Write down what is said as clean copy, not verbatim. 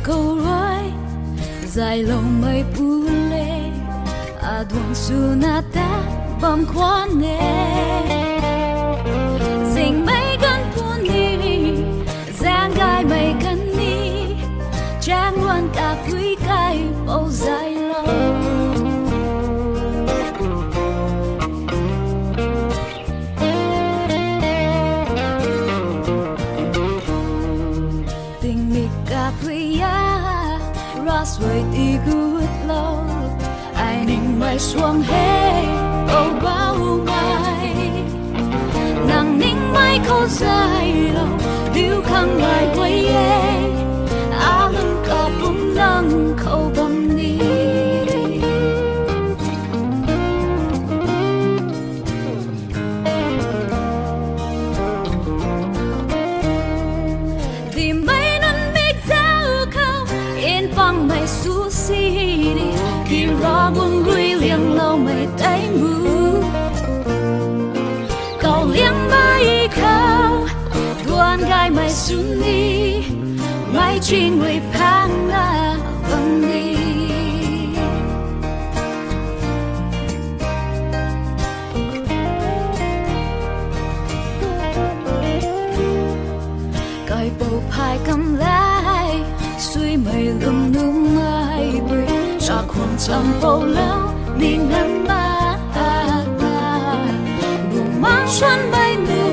câu roi dài lòng mây pule adon sunata bam kwane sing mây gần puni giang gai mây khatni trang loan kathui kai bao dài lâu kathui rasuai ti good lâu ai ninh mai Swan hey ô bao mai nàng ninh mai khâu dài lâu điêu khang mai quay á lưng cả bung nắng khâu bầm đi mày su si đi khi ra buông gửi Lwmloumei tay mưa cầu liang mai khao tuan gai mày sun đi mai chinh người phang na vâng đi cài bầu phai cầm lai suy mây Lwmloumei bơi ra khuôn chăm bầu lâu đi ngắm ba buồn mang xuân bay mưa